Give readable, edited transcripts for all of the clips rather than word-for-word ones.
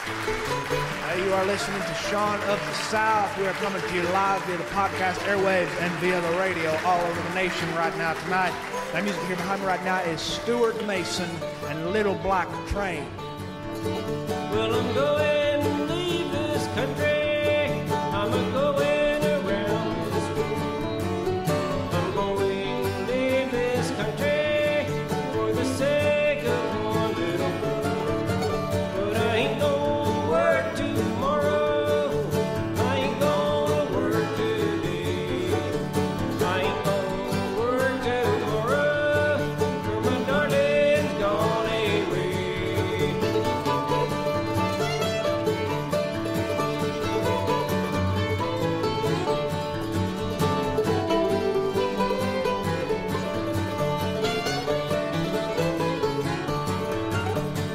You are listening to Sean of the South. We are coming to you live via the podcast airwaves and via the radio all over the nation right now tonight. That music here behind me right now is Stuart Mason and Little Black Train. Well, I'm going to leave this country. I'm a-going around this world. I'm going to leave this country for the sake of one little girl. But I ain't gonna work tomorrow. I ain't gonna work today. I ain't gonna work tomorrow, for my darling's gone away.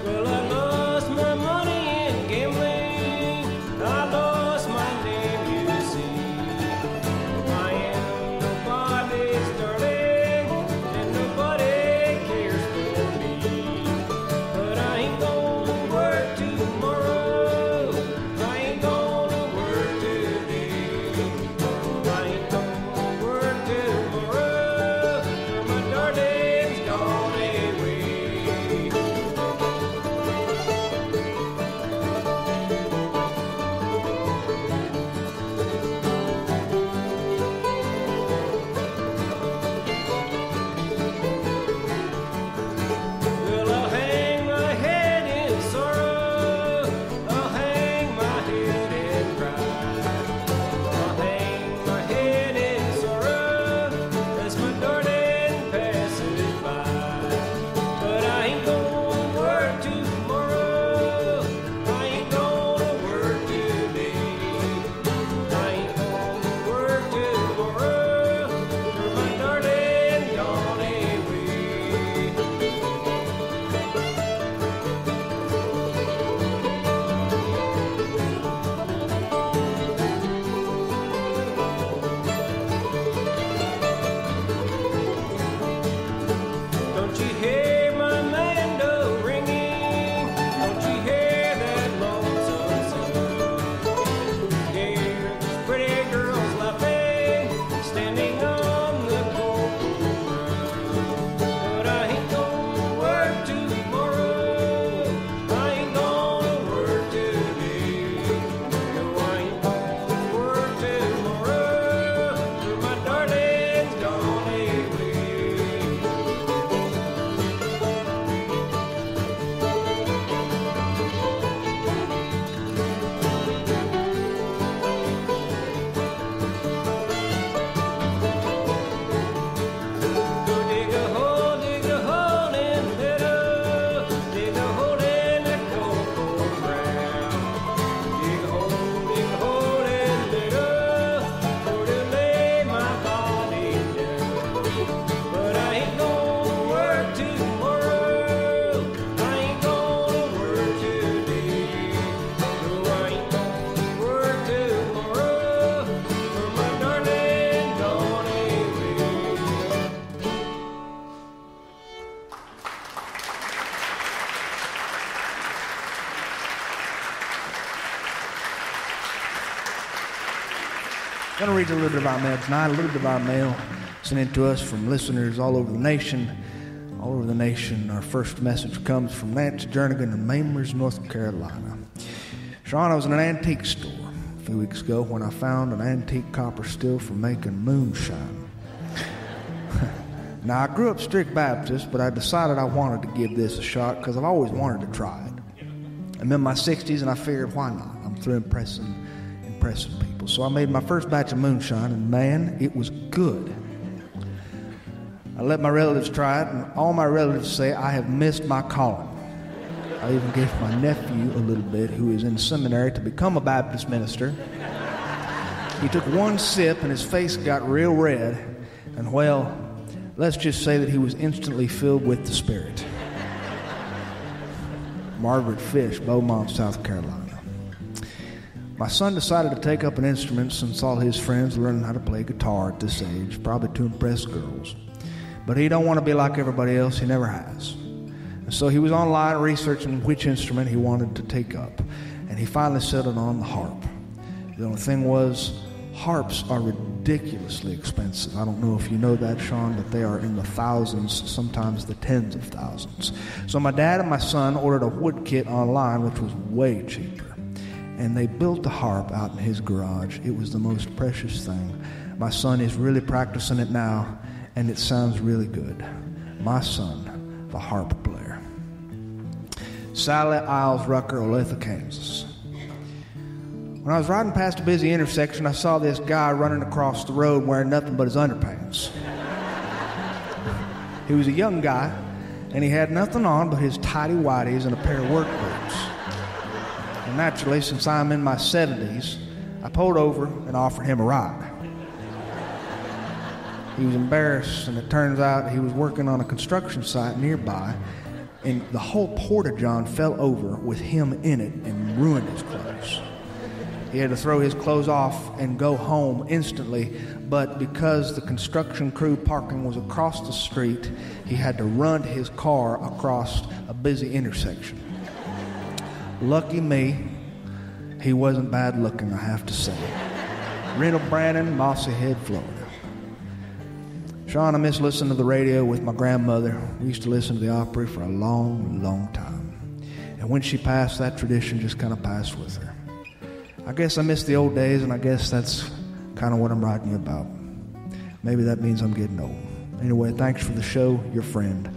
Well, I lost my money in gambling. I lost my name, you see. I am nobody's darling, and nobody cares for me. But I ain't gonna work tomorrow. I ain't gonna work today. I ain't gonna work tomorrow, for my darling's gone away. Well, I'll hang my head in sorrow. I'll hang my head and cry. I'll hang my head in sorrow as my darling passes by. But I ain't gonna work tomorrow. I ain't gonna work today. I ain't gonna work tomorrow, for my darling gone away. Don't you hear my mando ringing? Don't you hear that lonesome song? Hear those pretty girls laughing, standing on the cold ground. But I ain't gonna work tomorrow. I ain't gonna work today. No, I ain't gonna work tomorrow, for my darling's gone away. Go dig a hole in the middle. Dig a hole in the cold ground. Dig a hole in the middle, for to lay my body down. But I ain't gonna work tomorrow. I ain't gonna work today. No, I ain't gonna work tomorrow, for my darling gone away. I'm going to read a little bit of our mail tonight, a little bit of our mail sent in to us from listeners all over the nation. All over the nation. Our first message comes from Nancy Jernigan in Mamers, North Carolina. Sean, I was in an antique store a few weeks ago when I found an antique copper still for making moonshine. Now, I grew up strict Baptist, but I decided I wanted to give this a shot because I've always wanted to try it. I'm in my 60s, and I figured, why not? I'm through impressing people. So I made my first batch of moonshine, and man, it was good. I let my relatives try it, and all my relatives say I have missed my calling. I even gave my nephew a little bit, who is in seminary to become a Baptist minister. He took one sip, and his face got real red, and well, let's just say that he was instantly filled with the Spirit. Margaret Fish, Beaumont, South Carolina. My son decided to take up an instrument since all his friends are learning how to play guitar at this age, probably to impress girls. But he don't want to be like everybody else. He never has. And so he was online researching which instrument he wanted to take up. and he finally settled on the harp. The only thing was, harps are ridiculously expensive. I don't know if you know that, Sean, but they are in the thousands, sometimes the tens of thousands. So my dad and my son ordered a wood kit online, which was way cheaper. And they built the harp out in his garage. It was the most precious thing. My son is really practicing it now, and it sounds really good. My son, the harp player. Sally Isles Rucker, Olathe, Kansas. When I was riding past a busy intersection, I saw this guy running across the road wearing nothing but his underpants. He was a young guy, and he had nothing on but his tighty-whities and a pair of work boots. And naturally, since I'm in my 70s, I pulled over and offered him a ride. He was embarrassed, and it turns out he was working on a construction site nearby, and the whole porta-john fell over with him in it and ruined his clothes. He had to throw his clothes off and go home instantly, but because the construction crew parking was across the street, he had to run his car across a busy intersection. Lucky me, he wasn't bad looking, I have to say. Reynold Brannon, Mossy Head, Florida. Sean, I miss listening to the radio with my grandmother. We used to listen to the Opry for a long, long time. And when she passed, that tradition just kind of passed with her. I guess I miss the old days, and I guess that's kind of what I'm writing you about. Maybe that means I'm getting old. Anyway, thanks for the show. Your friend,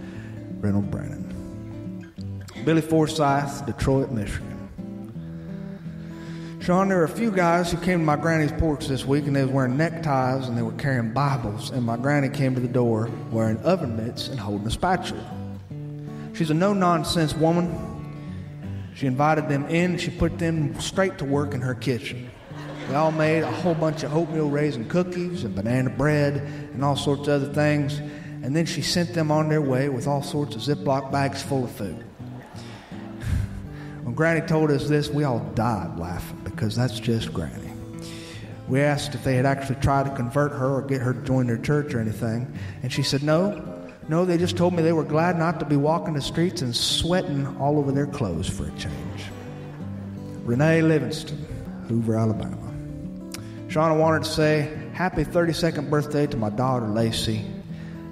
Reynold Brannon. Billy Forsyth, Detroit, Michigan. Sean, there were a few guys who came to my granny's porch this week, and they was wearing neckties, and they were carrying Bibles, and my granny came to the door wearing oven mitts and holding a spatula. She's a no-nonsense woman. She invited them in, and she put them straight to work in her kitchen. They all made a whole bunch of oatmeal raisin cookies and banana bread and all sorts of other things, and then she sent them on their way with all sorts of Ziploc bags full of food. When Granny told us this, we all died laughing, because that's just Granny. We asked if they had actually tried to convert her or get her to join their church or anything, and she said, No, they just told me they were glad not to be walking the streets and sweating all over their clothes for a change. Renee Livingston, Hoover, Alabama. Sean, I wanted to say happy 32nd birthday to my daughter, Lacey.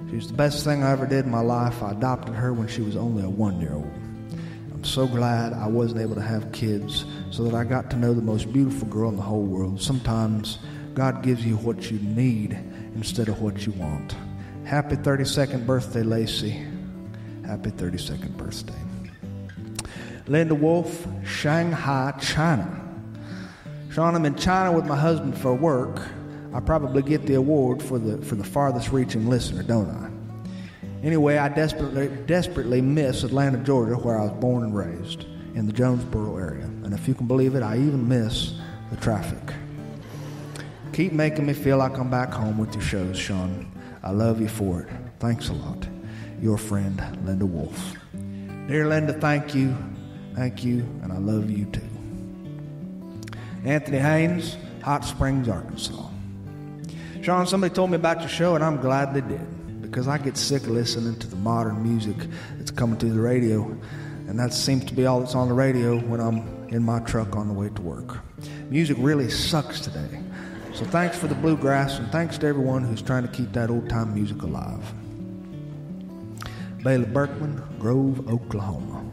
She was the best thing I ever did in my life. I adopted her when she was only a 1-year-old. I'm so glad I wasn't able to have kids so that I got to know the most beautiful girl in the whole world. Sometimes God gives you what you need instead of what you want. Happy 32nd birthday, Lacey. Happy 32nd birthday. Linda Wolf, Shanghai, China. Sean, I'm in China with my husband for work. I probably get the award for the farthest reaching listener, don't I? Anyway, I desperately miss Atlanta, Georgia, where I was born and raised, in the Jonesboro area. And if you can believe it, I even miss the traffic. Keep making me feel like I'm back home with your shows, Sean. I love you for it. Thanks a lot. Your friend, Linda Wolf. Dear Linda, thank you, and I love you too. Anthony Haynes, Hot Springs, Arkansas. Sean, somebody told me about your show, and I'm glad they did, because I get sick of listening to the modern music that's coming through the radio, and that seems to be all that's on the radio when I'm in my truck on the way to work. Music really sucks today. So thanks for the bluegrass, and thanks to everyone who's trying to keep that old-time music alive. Bailey Berkman, Grove, Oklahoma.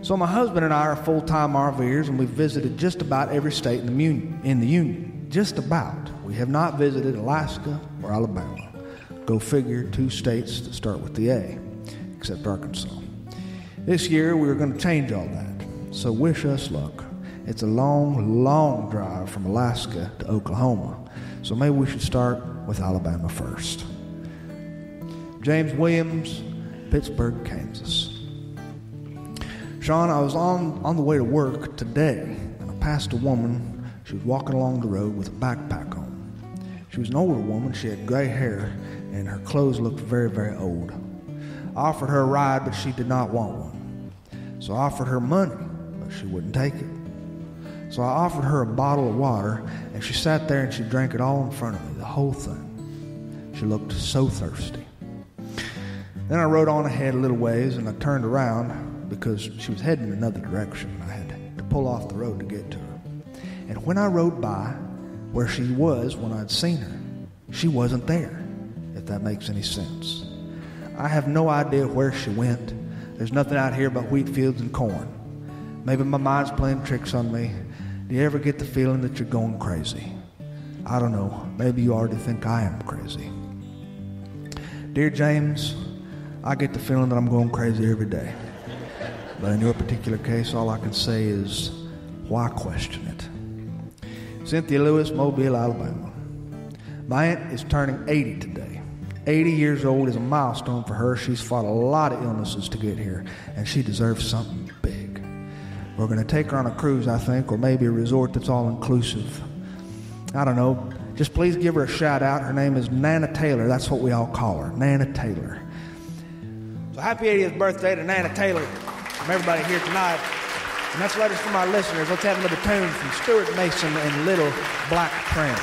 So my husband and I are full-time RVers, and we've visited just about every state in the Union. Just about. We have not visited Alaska or Alabama. Go figure, 2 states that start with the A, except Arkansas. This year, we're going to change all that, so wish us luck. It's a long, long drive from Alaska to Oklahoma, so maybe we should start with Alabama first. James Williams, Pittsburgh, Kansas. Sean, I was on the way to work today, and I passed a woman. She was walking along the road with a backpack on. She was an older woman. She had gray hair, and her clothes looked very, very old. I offered her a ride, but she did not want one. So I offered her money, but she wouldn't take it. So I offered her a bottle of water, and she sat there and she drank it all in front of me, the whole thing. She looked so thirsty. Then I rode on ahead a little ways, and I turned around because she was heading in another direction. I had to pull pull off the road to get to her. And when I rode by where she was when I'd seen her, she wasn't there, if that makes any sense. I have no idea where she went. There's nothing out here but wheat fields and corn. Maybe my mind's playing tricks on me. Do you ever get the feeling that you're going crazy? I don't know. Maybe you already think I am crazy. Dear James, I get the feeling that I'm going crazy every day. But in your particular case, all I can say is, why question it? Cynthia Lewis, Mobile, Alabama. My aunt is turning 80 today. 80 years old is a milestone for her. She's fought a lot of illnesses to get here, and she deserves something big. We're going to take her on a cruise, I think, or maybe a resort that's all-inclusive. I don't know. Just please give her a shout-out. Her name is Nana Taylor. That's what we all call her, Nana Taylor. So happy 80th birthday to Nana Taylor from everybody here tonight. And that's letters from our listeners. Let's have another tune from Stuart Mason and Little Black Tramp.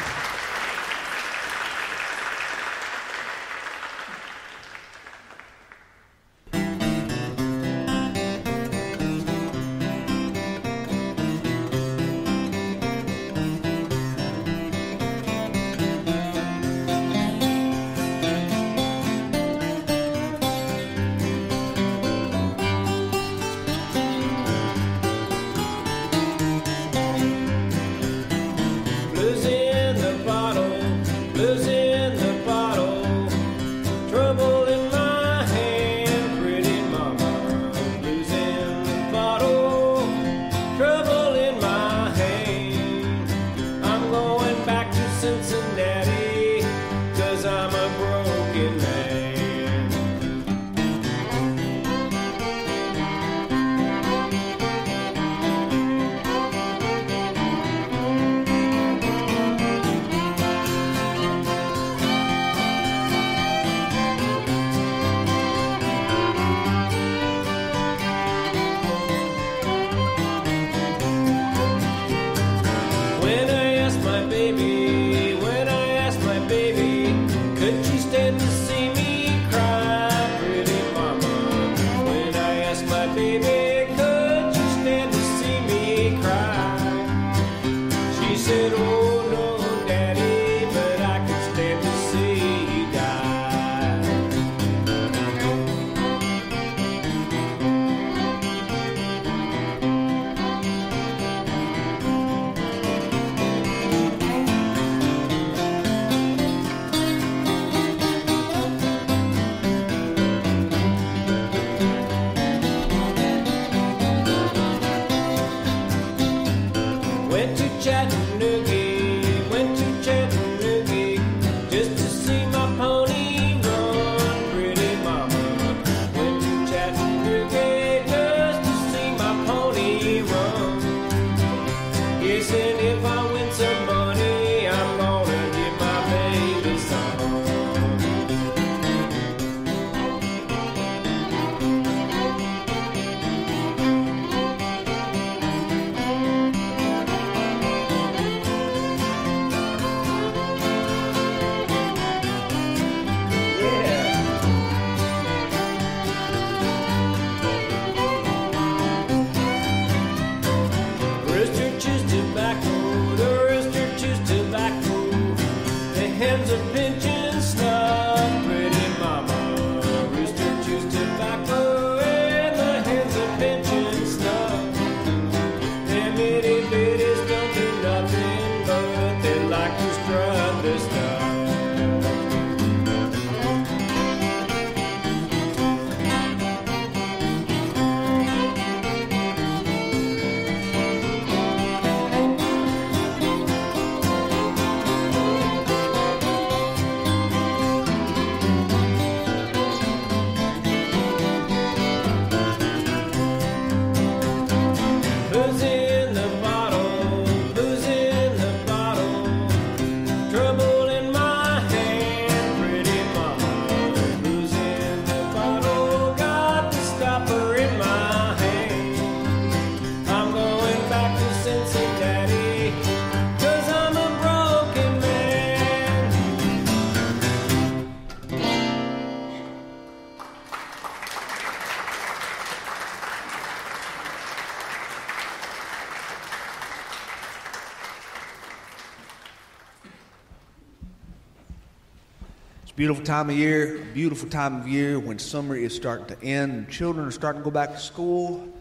Beautiful time of year when summer is starting to end and children are starting to go back to school.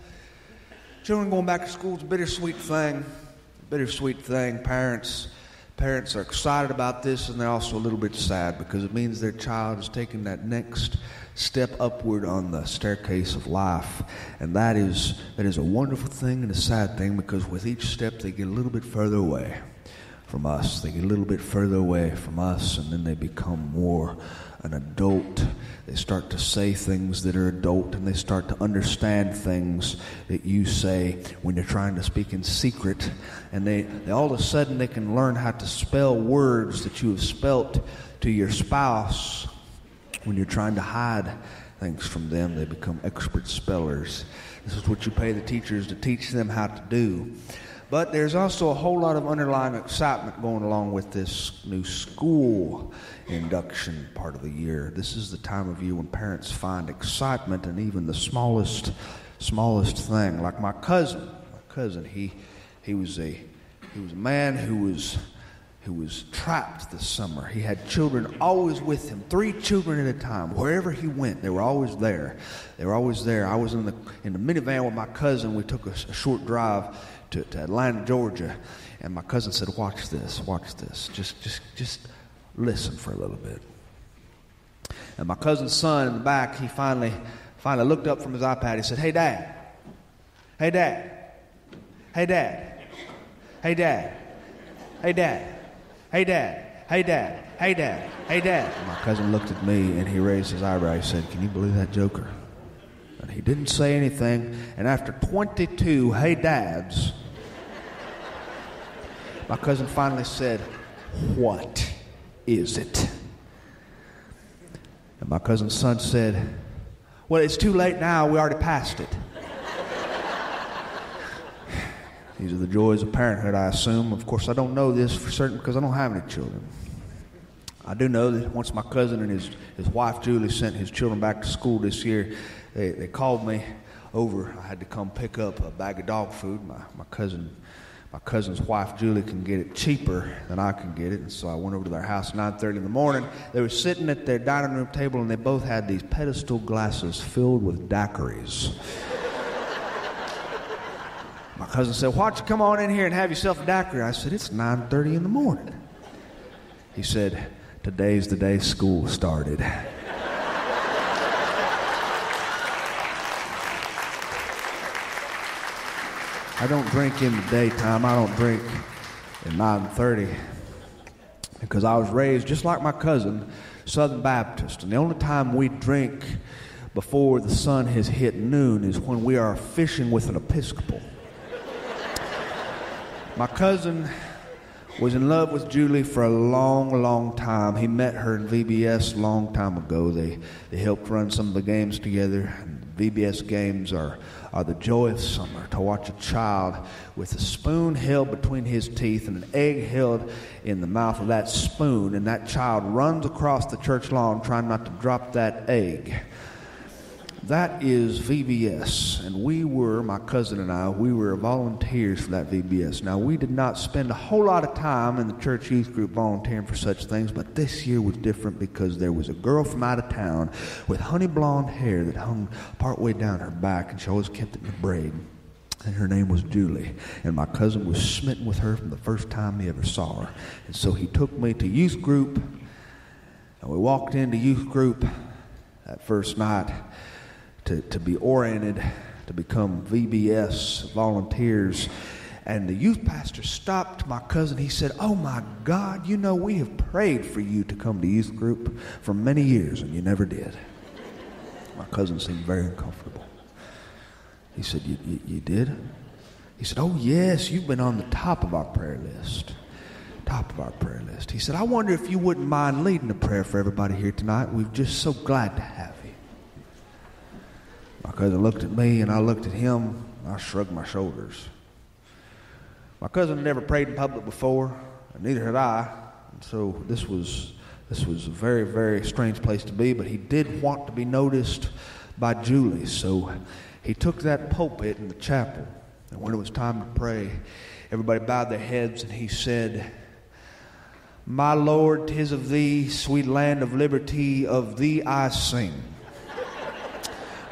Children going back to school is a bittersweet thing. Parents are excited about this, and they're also a little bit sad because it means their child is taking that next step upward on the staircase of life. And that is a wonderful thing and a sad thing, because with each step they get a little bit further away from us. They get a little bit further away from us, and then they become more an adult. They start to say things that are adult, and they start to understand things that you say when you're trying to speak in secret. And they all of a sudden they can learn how to spell words that you have spelt to your spouse when you're trying to hide things from them. They become expert spellers. This is what you pay the teachers to teach them how to do. But there's also a whole lot of underlying excitement going along with this new school induction part of the year. This is the time of year when parents find excitement in even the smallest thing. Like my cousin, he was a man who was trapped this summer. He had children always with him, 3 children at a time. Wherever he went, they were always there. I was in the minivan with my cousin. We took a short drive to Atlanta, Georgia, and my cousin said, watch this, just listen for a little bit. And my cousin's son in the back, he finally looked up from his iPad. He said, hey dad, hey dad, hey dad, hey dad, hey dad, hey dad, hey dad, hey dad, hey dad. And my cousin looked at me and he raised his eyebrow. He said, can you believe that joker? And he didn't say anything, and after 22 hey dads, my cousin finally said, what is it? And my cousin's son said, well, it's too late now. We already passed it. These are the joys of parenthood, I assume. Of course, I don't know this for certain because I don't have any children. I do know that once my cousin and his wife, Julie, sent his children back to school this year, they called me over. I had to come pick up a bag of dog food. My cousin's wife, Julie, can get it cheaper than I can get it. And so I went over to their house at 9:30 in the morning. They were sitting at their dining room table, and they both had these pedestal glasses filled with daiquiris. My cousin said, why don't you come on in here and have yourself a daiquiri? I said, it's 9:30 in the morning. He said, today's the day school started. I don't drink in the daytime. I don't drink at 9:30 because I was raised just like my cousin, Southern Baptist. And the only time we drink before the sun has hit noon is when we are fishing with an Episcopal. My cousin was in love with Julie for a long time. He met her in VBS a long time ago. They helped run some of the games together. And VBS games are the joy of summer, to watch a child with a spoon held between his teeth and an egg held in the mouth of that spoon, and that child runs across the church lawn trying not to drop that egg. That is VBS, and my cousin and I, we were volunteers for that VBS. Now, we did not spend a whole lot of time in the church youth group volunteering for such things, but this year was different because there was a girl from out of town with honey blonde hair that hung partway down her back, and she always kept it in a braid, and her name was Julie, and my cousin was smitten with her from the first time he ever saw her. And so he took me to youth group, and we walked into youth group that first night to be oriented, to become VBS volunteers. And the youth pastor stopped my cousin. He said, oh my God, you know, we have prayed for you to come to youth group for many years, and you never did. My cousin seemed very uncomfortable. He said, you did? He said, oh yes, you've been on the top of our prayer list. Top of our prayer list. He said, I wonder if you wouldn't mind leading a prayer for everybody here tonight. We're just so glad to have you. My cousin looked at me, and I looked at him. I shrugged my shoulders. My cousin had never prayed in public before, and neither had I. And so this was a very, very strange place to be, but he did want to be noticed by Julie. So he took that pulpit in the chapel, and when it was time to pray, everybody bowed their heads, and he said, My Lord, 'tis of thee, sweet land of liberty, of thee I sing.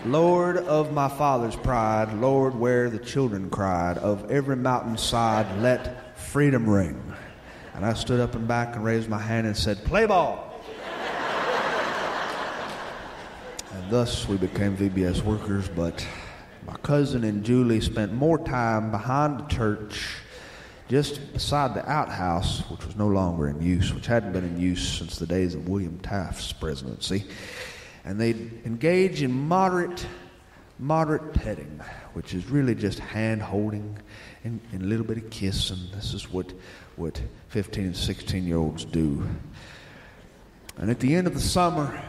Lord of my father's pride, Lord, where the children cried, of every mountainside let freedom ring. And I stood up and back and raised my hand and said, play ball. And thus we became VBS workers, but my cousin and Julie spent more time behind the church, just beside the outhouse, which was no longer in use, which hadn't been in use since the days of William Taft's presidency. And they'd engage in moderate petting, which is really just hand-holding and a little bit of kissing. This is what 15 and 16-year-olds do. And at the end of the summer,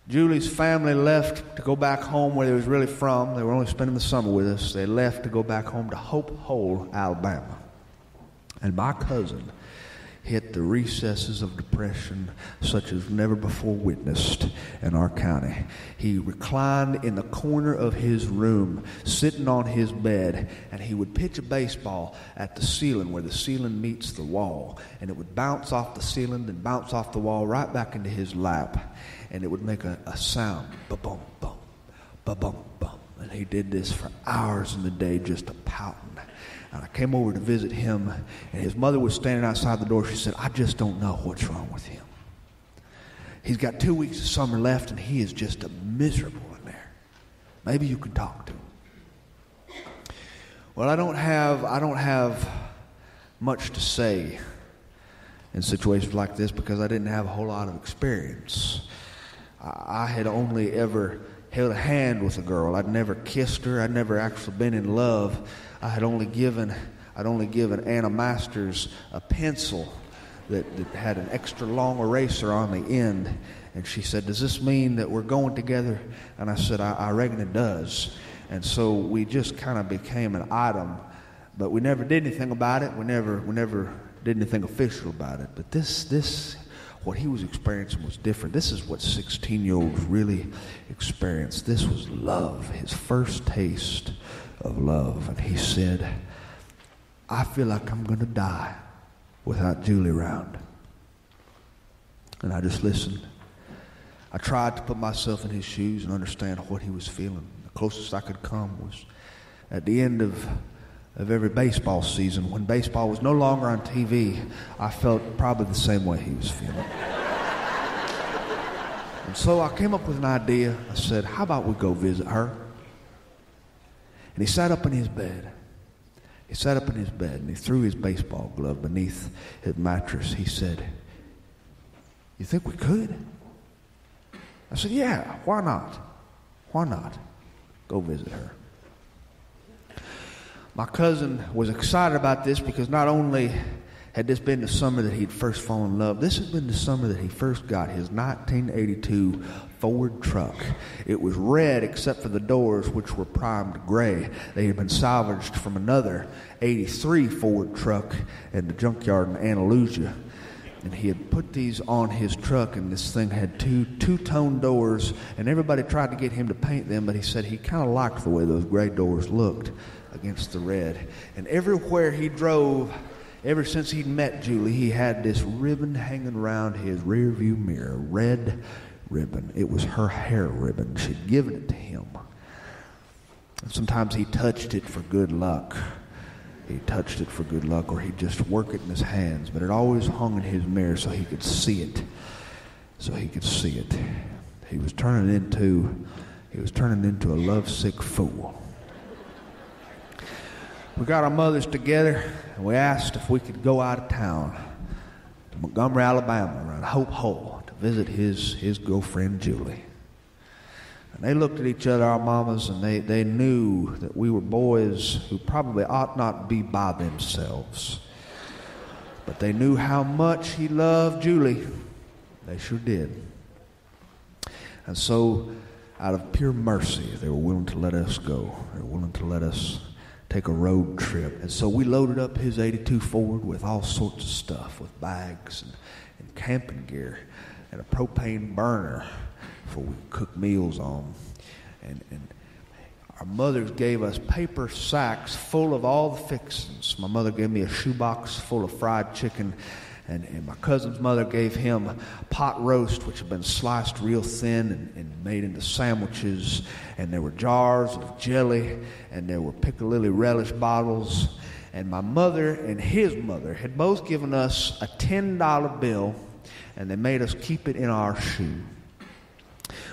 Julie's family left to go back home where they was really from. They were only spending the summer with us. They left to go back home to Hope Hole, Alabama. And my cousin hit the recesses of depression such as never before witnessed in our county. He reclined in the corner of his room, sitting on his bed, and he would pitch a baseball at the ceiling where the ceiling meets the wall, and it would bounce off the ceiling and bounce off the wall right back into his lap, and it would make a sound, ba-bum, bum, ba-bum, bum. And he did this for hours in the day, just a pouting. And I came over to visit him, and his mother was standing outside the door. She said, I just don't know what's wrong with him. He's got 2 weeks of summer left, and he is just miserable in there. Maybe you can talk to him. Well, I don't have much to say in situations like this because I didn't have a whole lot of experience. I had only ever held a hand with a girl. I'd never kissed her. I'd never actually been in love. I'd only given Anna Masters a pencil that had an extra long eraser on the end. And she said, does this mean that we're going together? And I said, I reckon it does. And so we just kind of became an item, but we never did anything about it. We never did anything official about it. But this what he was experiencing was different. This is what 16-year-olds really experience. This was love, his first taste of love. And he said, I feel like I'm going to die without Julie around. And I just listened. I tried to put myself in his shoes and understand what he was feeling. The closest I could come was at the end of every baseball season, when baseball was no longer on TV, I felt probably the same way he was feeling. And so I came up with an idea. I said, how about we go visit her? And he sat up in his bed. He sat up in his bed and he threw his baseball glove beneath his mattress. He said, you think we could? I said, yeah, why not? Why not? Go visit her. My cousin was excited about this because not only had this been the summer that he'd first fallen in love, this had been the summer that he first got his 1982 Ford truck. It was red except for the doors, which were primed gray. They had been salvaged from another 83 Ford truck in the junkyard in Andalusia. And he had put these on his truck, and this thing had two-tone doors, and everybody tried to get him to paint them, but he said he kind of liked the way those gray doors looked against the red. And everywhere he drove, ever since he'd met Julie, he had this ribbon hanging around his rear view mirror, red ribbon. It was her hair ribbon. She'd given it to him. And sometimes he touched it for good luck. He touched it for good luck, or he'd just work it in his hands, but it always hung in his mirror so he could see it. He was turning into a lovesick fool. We got our mothers together, and we asked if we could go out of town to Montgomery, Alabama, around Hope Hole, to visit his girlfriend, Julie. And they looked at each other, our mamas, and they knew that we were boys who probably ought not be by themselves. But they knew how much he loved Julie. They sure did. And so, out of pure mercy, they were willing to let us go. They were willing to let us take a road trip. And so we loaded up his 82 Ford with all sorts of stuff, with bags and camping gear and a propane burner for we could cook meals on. And our mothers gave us paper sacks full of all the fixings. My mother gave me a shoebox full of fried chicken, And my cousin's mother gave him pot roast, which had been sliced real thin and made into sandwiches. And there were jars of jelly, and there were piccalilli relish bottles. And my mother and his mother had both given us a $10 bill, and they made us keep it in our shoe.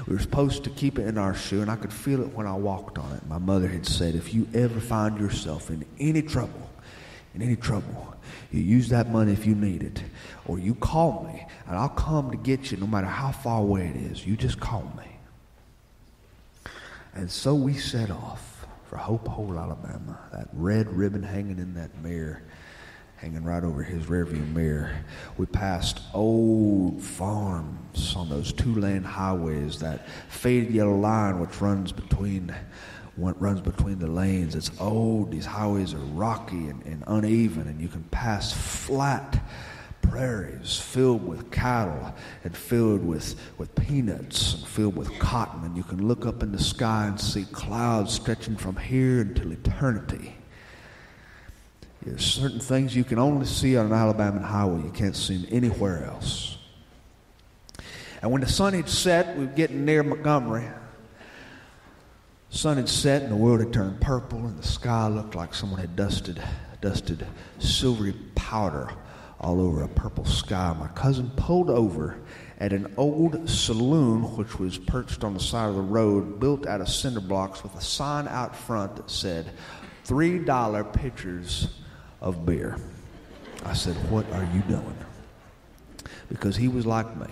We were supposed to keep it in our shoe, and I could feel it when I walked on it. My mother had said, if you ever find yourself in any trouble, you use that money if you need it, or you call me, and I'll come to get you no matter how far away it is. You just call me. And so we set off for Hope Hole, Alabama, that red ribbon hanging in that mirror, hanging right over his rearview mirror. We passed old farms on those two-lane highways, that faded yellow line which runs between the lanes. It's old. These highways are rocky and uneven, and you can pass flat prairies filled with cattle and filled with peanuts and filled with cotton, and you can look up in the sky and see clouds stretching from here until eternity. There's certain things you can only see on an Alabama highway. You can't see them anywhere else. And when the sun had set, we were getting near Montgomery. The sun had set and the world had turned purple, and the sky looked like someone had dusted silvery powder all over a purple sky. My cousin pulled over at an old saloon which was perched on the side of the road, built out of cinder blocks, with a sign out front that said, $3 pitchers of beer. I said, what are you doing? Because he was like me.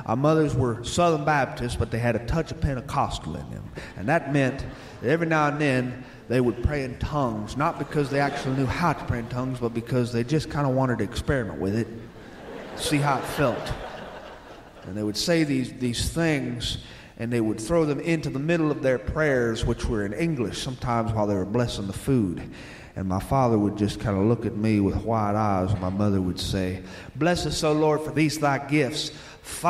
Our mothers were Southern Baptists, but they had a touch of Pentecostal in them. And that meant that every now and then they would pray in tongues, not because they actually knew how to pray in tongues, but because they just kind of wanted to experiment with it, see how it felt. And they would say these things, and they would throw them into the middle of their prayers, which were in English, sometimes while they were blessing the food. And my father would just kind of look at me with wide eyes, and my mother would say, bless us, O Lord, for these thy gifts, which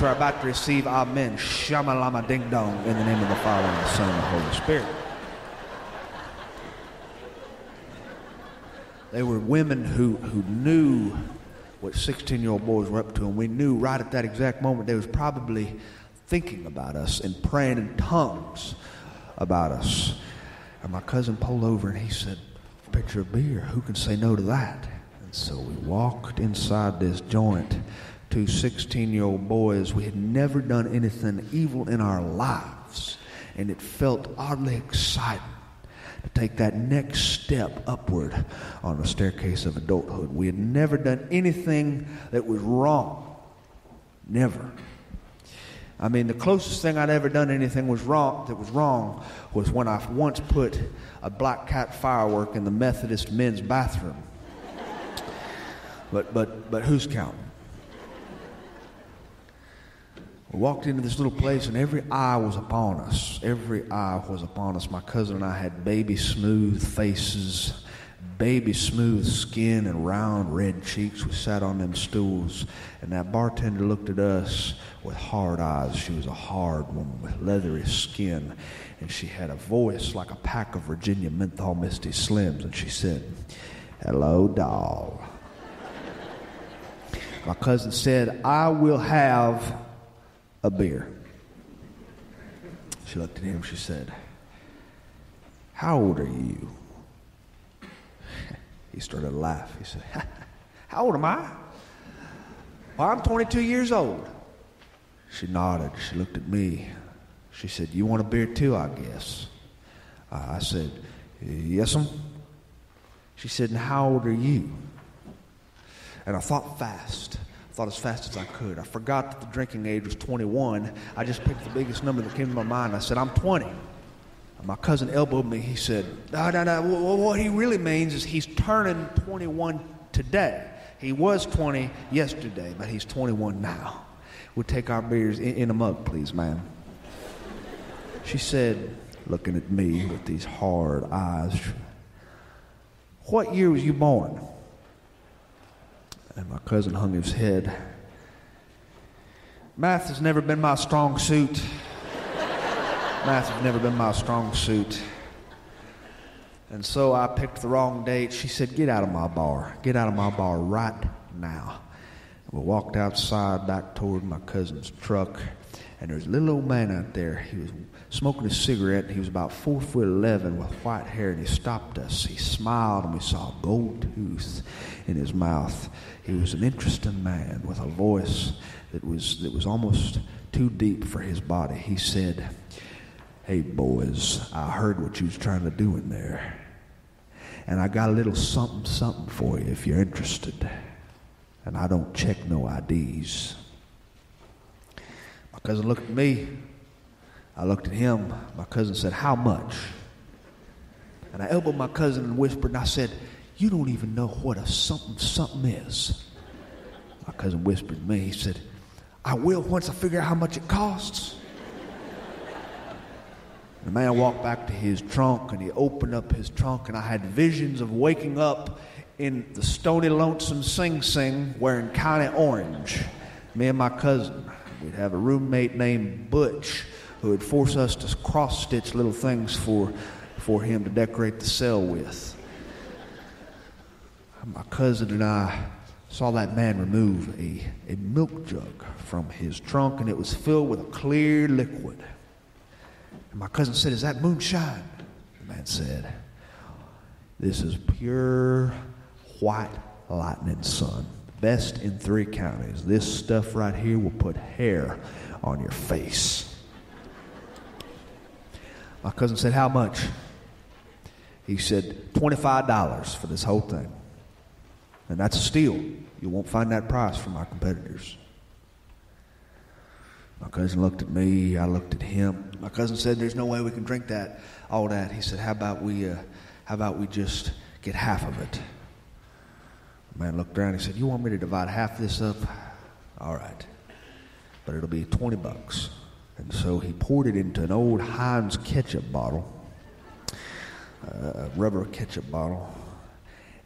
we're about to receive, amen, shamalama ding dong, in the name of the Father, and the Son, and the Holy Spirit. They were women who knew what 16-year-old boys were up to, and we knew right at that exact moment they was probably thinking about us and praying in tongues about us. And my cousin pulled over and he said, pitcher of beer, who can say no to that? And so we walked inside this joint, two 16-year-old boys. We had never done anything evil in our lives, and it felt oddly exciting to take that next step upward on the staircase of adulthood. We had never done anything that was wrong. Never. I mean, the closest thing I'd ever done anything that was wrong was when I once put a black cat firework in the Methodist men's bathroom. But who's counting? We walked into this little place, and every eye was upon us. Every eye was upon us. My cousin and I had baby smooth faces, baby smooth skin, and round red cheeks. We sat on them stools, and that bartender looked at us with hard eyes. She was a hard woman with leathery skin, and she had a voice like a pack of Virginia menthol Misty Slims, and she said, hello, doll. My cousin said, I will have a beer. She looked at him, she said, how old are you? He started to laugh. He said, how old am I? Well, I'm 22 years old. She nodded. She looked at me. She said, you want a beer too, I guess? I said, yes'm. She said, and how old are you? And I thought fast. I thought as fast as I could. I forgot that the drinking age was 21. I just picked the biggest number that came to my mind. I said, I'm 20. And my cousin elbowed me. He said, no. What he really means is he's turning 21 today. He was 20 yesterday, but he's 21 now. We'll take our beers in a mug, please, ma'am. She said, looking at me with these hard eyes, what year was you born? And my cousin hung his head. Math has never been my strong suit. Math has never been my strong suit. And so I picked the wrong date. She said, get out of my bar. Get out of my bar right now. We walked outside back toward my cousin's truck, and there's a little old man out there. He was smoking a cigarette. He was about 4'11" with white hair, and he stopped us. He smiled, and we saw a gold tooth in his mouth. He was an interesting man with a voice that was almost too deep for his body. He said, hey, boys, I heard what you was trying to do in there, and I got a little something for you if you're interested. And I don't check no IDs. My cousin looked at me. I looked at him. My cousin said, how much? And I elbowed my cousin and whispered, and I said, you don't even know what a something is. My cousin whispered to me. He said, I will once I figure out how much it costs. The man walked back to his trunk, and he opened up his trunk, and I had visions of waking up in the Stony Lonesome Sing Sing wearing County Orange. Me and my cousin. We'd have a roommate named Butch who would force us to cross-stitch little things for him to decorate the cell with. My cousin and I saw that man remove a milk jug from his trunk, and it was filled with a clear liquid. And my cousin said, is that moonshine? The man said, this is pure white lightning, son. Best in 3 counties. This stuff right here will put hair on your face. My cousin said, how much? He said, $25 for this whole thing. And that's a steal. You won't find that price from our competitors. My cousin looked at me. I looked at him. My cousin said, there's no way we can drink all that. He said, how about we just get half of it? The man looked around and he said, you want me to divide half this up? All right. But it'll be $20. And so he poured it into an old Heinz ketchup bottle, a rubber ketchup bottle.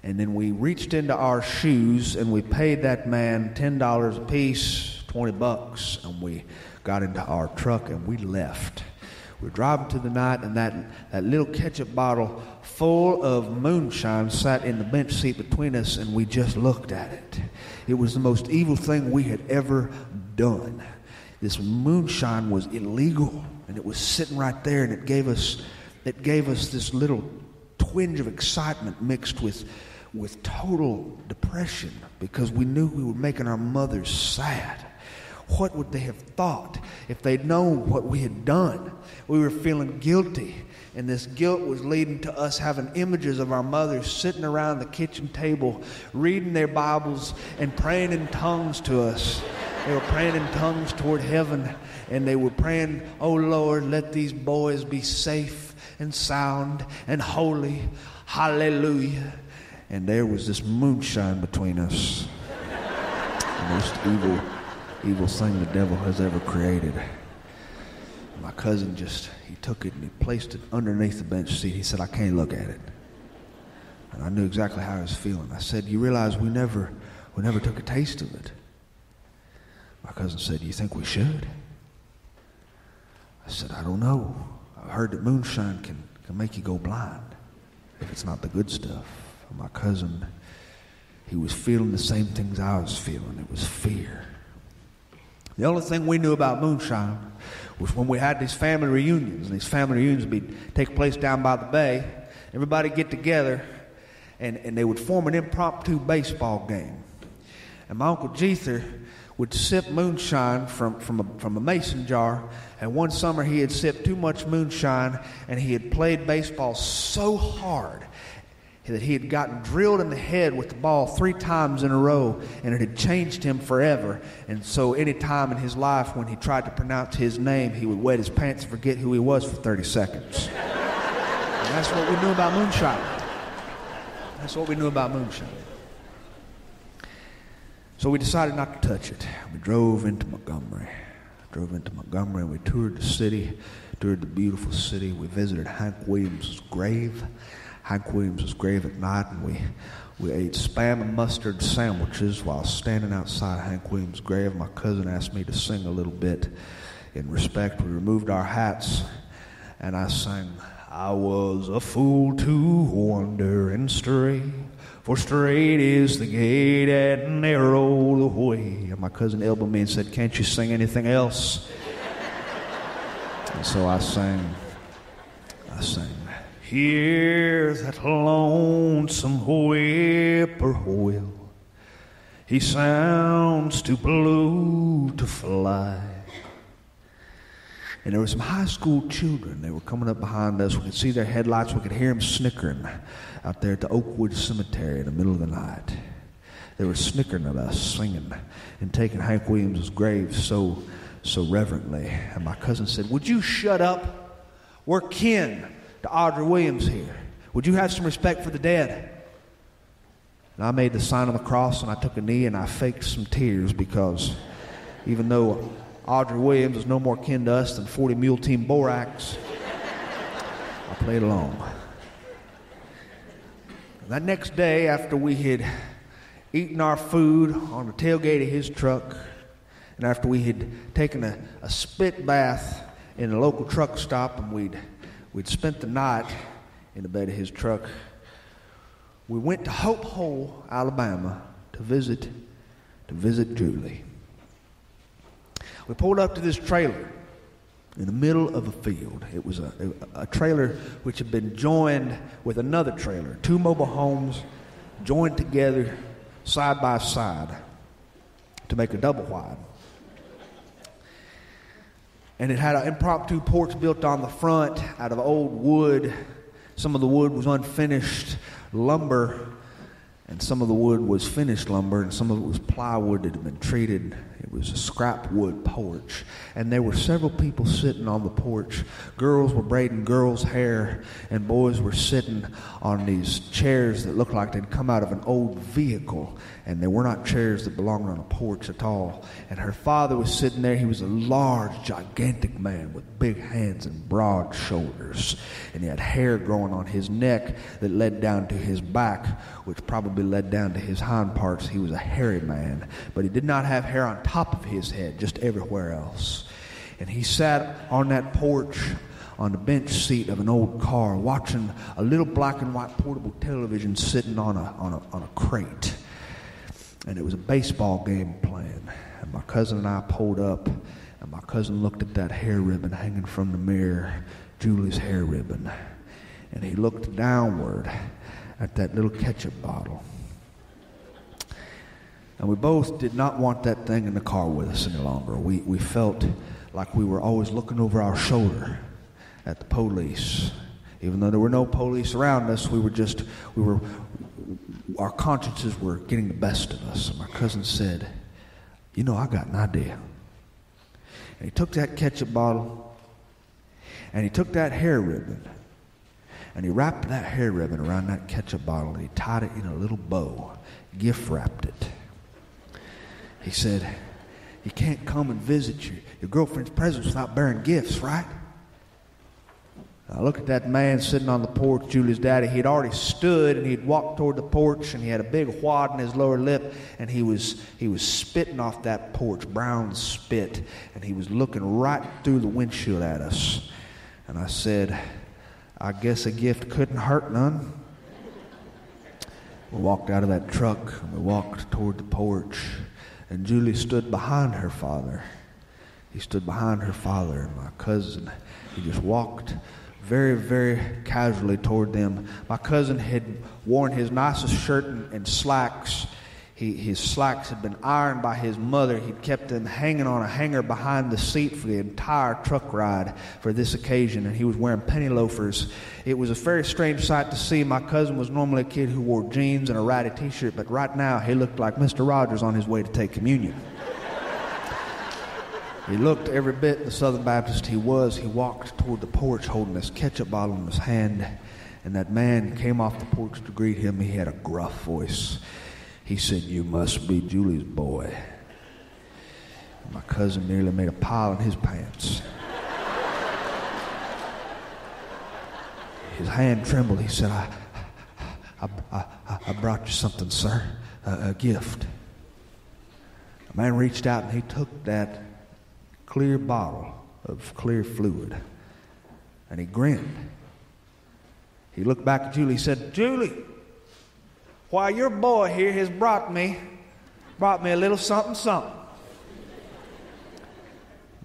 And then we reached into our shoes and we paid that man $10 a piece, $20, and we got into our truck and we left. We were driving to the night, and that little ketchup bottle full of moonshine sat in the bench seat between us, and we just looked at it. It was the most evil thing we had ever done. This moonshine was illegal, and it was sitting right there, and it gave us this little twinge of excitement mixed with total depression, because we knew we were making our mothers sad. What would they have thought if they'd known what we had done? We were feeling guilty, and this guilt was leading to us having images of our mothers sitting around the kitchen table, reading their Bibles and praying in tongues to us. They were praying in tongues toward heaven, and they were praying, oh Lord, let these boys be safe and sound and holy. Hallelujah. And there was this moonshine between us. The most evil thing the devil has ever created. My cousin he took it and he placed it underneath the bench seat. He said, I can't look at it. And I knew exactly how I was feeling. I said, you realize we never took a taste of it. My cousin said, you think we should? I said, I don't know. I heard that moonshine can make you go blind if it's not the good stuff. And my cousin, he was feeling the same things I was feeling. It was fear. The only thing we knew about moonshine was when we had these family reunions, and these family reunions would take place down by the bay. Everybody get together, and they would form an impromptu baseball game. And my Uncle Dietrich would sip moonshine from a mason jar, and one summer he had sipped too much moonshine, and he had played baseball so hard that he had gotten drilled in the head with the ball 3 times in a row, and it had changed him forever. And so any time in his life when he tried to pronounce his name, he would wet his pants and forget who he was for 30 seconds. And that's what we knew about moonshine. That's what we knew about moonshine. So we decided not to touch it. We drove into Montgomery. And we toured the city, toured the beautiful city. We visited Hank Williams' grave. Hank Williams' grave at night, and we ate Spam and mustard sandwiches while standing outside Hank Williams' grave. My cousin asked me to sing a little bit in respect. We removed our hats, and I sang, I was a fool to wander and stray, for straight is the gate and narrow the way. And my cousin elbowed me and said, can't you sing anything else? And so I sang, hear that lonesome whippoorwill. He sounds too blue to fly. And there were some high school children. They were coming up behind us. We could see their headlights. We could hear them snickering out there at the Oakwood Cemetery in the middle of the night. They were snickering at us, singing, and taking Hank Williams' grave so reverently. And my cousin said, would you shut up? We're kin to Audrey Williams here. Would you have some respect for the dead? And I made the sign of the cross, and I took a knee, and I faked some tears because even though Audrey Williams is no more kin to us than 40 Mule Team Borax, I played along. That next day, after we had eaten our food on the tailgate of his truck, and after we had taken a spit bath in a local truck stop, and we'd spent the night in the bed of his truck, we went to Hope Hole, Alabama, to visit Julie. We pulled up to this trailer in the middle of a field. It was a trailer which had been joined with another trailer, two mobile homes joined together side by side to make a double wide. And it had an impromptu porch built on the front out of old wood. Some of the wood was unfinished lumber, and some of the wood was finished lumber, and some of it was plywood that had been treated. It was a scrap wood porch. And there were several people sitting on the porch. Girls were braiding girls' hair, and boys were sitting on these chairs that looked like they'd come out of an old vehicle. And they were not chairs that belonged on a porch at all. And her father was sitting there. He was a large, gigantic man with big hands and broad shoulders. And he had hair growing on his neck that led down to his back, which probably led down to his hind parts. He was a hairy man. But he did not have hair on top of his head, just everywhere else. And he sat on that porch on the bench seat of an old car watching a little black and white portable television sitting on a crate. And it was a baseball game playing. And my cousin and I pulled up, and my cousin looked at that hair ribbon hanging from the mirror, Julie's hair ribbon. And he looked downward at that little ketchup bottle. And we both did not want that thing in the car with us any longer. We felt like we were always looking over our shoulder at the police. Even though there were no police around us, our consciences were getting the best of us. And my cousin said, you know, I got an idea. And he took that ketchup bottle, and he took that hair ribbon, and he wrapped that hair ribbon around that ketchup bottle, and he tied it in a little bow, gift wrapped it. He said, you can't come and visit your girlfriend's presents without bearing gifts, right? I looked at that man sitting on the porch, Julie's daddy. He had already stood, and he'd walked toward the porch, and he had a big wad in his lower lip, and he was spitting off that porch, brown spit, and he was looking right through the windshield at us. And I said, I guess a gift couldn't hurt none. We walked out of that truck, and we walked toward the porch, and Julie stood behind her father. He stood behind her father, and my cousin, he just walked very, very casually toward them. My cousin had worn his nicest shirt and slacks. His slacks had been ironed by his mother. He'd kept them hanging on a hanger behind the seat for the entire truck ride for this occasion, and he was wearing penny loafers. It was a very strange sight to see. My cousin was normally a kid who wore jeans and a ratty t-shirt, but right now he looked like Mr. Rogers on his way to take communion. He looked every bit the Southern Baptist he was. He walked toward the porch holding this ketchup bottle in his hand, and that man came off the porch to greet him. He had a gruff voice. He said, you must be Julie's boy. And my cousin nearly made a pile in his pants. His hand trembled. He said, I brought you something, sir, a gift. The man reached out and he took that clear bottle of clear fluid, and he grinned. He looked back at Julie. He said, Julie, why, your boy here has brought me a little something, something.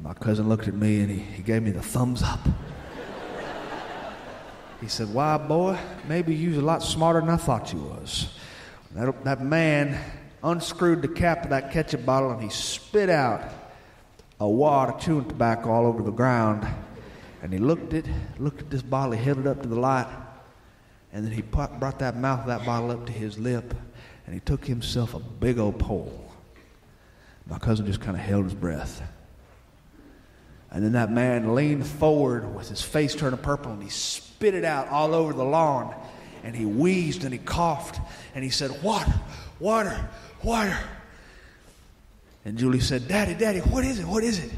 My cousin looked at me and he gave me the thumbs up. He said, why, boy, maybe you was a lot smarter than I thought you was. That man unscrewed the cap of that ketchup bottle and he spit out a wad of chewing tobacco all over the ground. And he looked at this bottle, he held it up to the light, and then he brought that mouth of that bottle up to his lip, and he took himself a big old pull. My cousin just kind of held his breath. And then that man leaned forward with his face turning purple, and he spit it out all over the lawn, and he wheezed and he coughed, and he said, water, water, water. And Julie said, Daddy, what is it, what is it?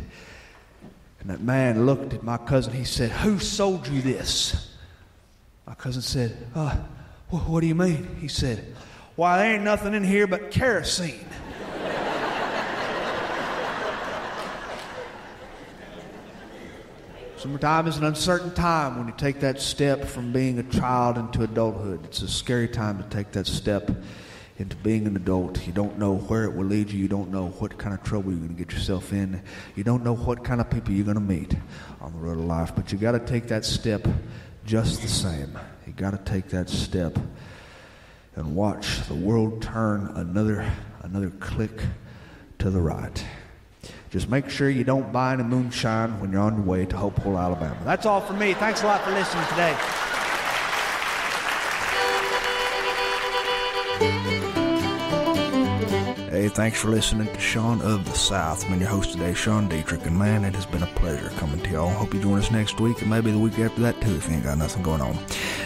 And that man looked at my cousin. He said, who sold you this? My cousin said, what do you mean? He said, why, there ain't nothing in here but kerosene. Summertime is an uncertain time when you take that step from being a child into adulthood. It's a scary time to take that step into being an adult. You don't know where it will lead you. You don't know what kind of trouble you're going to get yourself in. You don't know what kind of people you're going to meet on the road of life. But you got to take that step just the same. You got to take that step and watch the world turn another click to the right. Just make sure you don't buy any moonshine when you're on your way to Hopewell, Alabama. That's all for me. Thanks a lot for listening today. Hey, thanks for listening to Sean of the South. I'm your host today, Sean Dietrich, and man, it has been a pleasure coming to y'all. Hope you join us next week, and maybe the week after that too, if you ain't got nothing going on.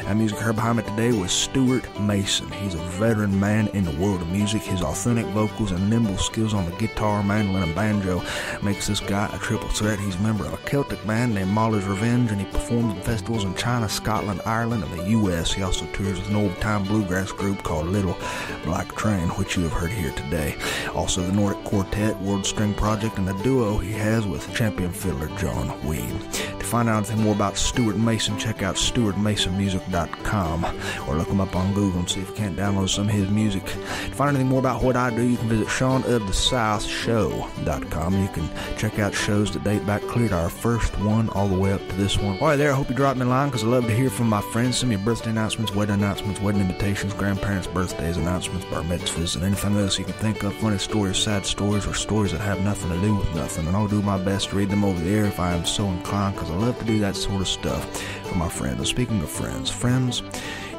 That music heard behind me today was Stuart Mason. He's a veteran man in the world of music. His authentic vocals and nimble skills on the guitar, mandolin, and banjo makes this guy a triple threat. He's a member of a Celtic band named Mahler's Revenge, and he performs in festivals in China, Scotland, Ireland, and the U.S. He also tours with an old-time bluegrass group called Little Black Train, which you have heard here today. Also the Nordic Quartet, World String Project, and the duo he has with champion fiddler John Weed. To find out anything more about Stuart Mason, check out stuartmasonmusic.com or look him up on Google and see if you can't download some of his music. To find anything more about what I do, you can visit SeanoftheSouthShow.com. You can check out shows that date back clear to our first one all the way up to this one. All right, there, I hope you drop me a line because I love to hear from my friends. Send me your birthday announcements, wedding invitations, grandparents' birthdays, announcements, bar mitzvahs, and anything else you can think of, funny stories, sad stories, or stories that have nothing to do with nothing. And I'll do my best to read them over the air if I am so inclined, because I love to do that sort of stuff for my friends. And speaking of friends,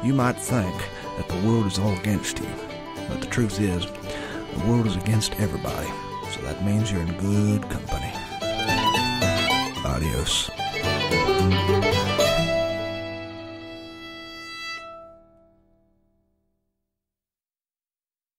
you might think that the world is all against you, but the truth is, the world is against everybody. So that means you're in good company. Adios.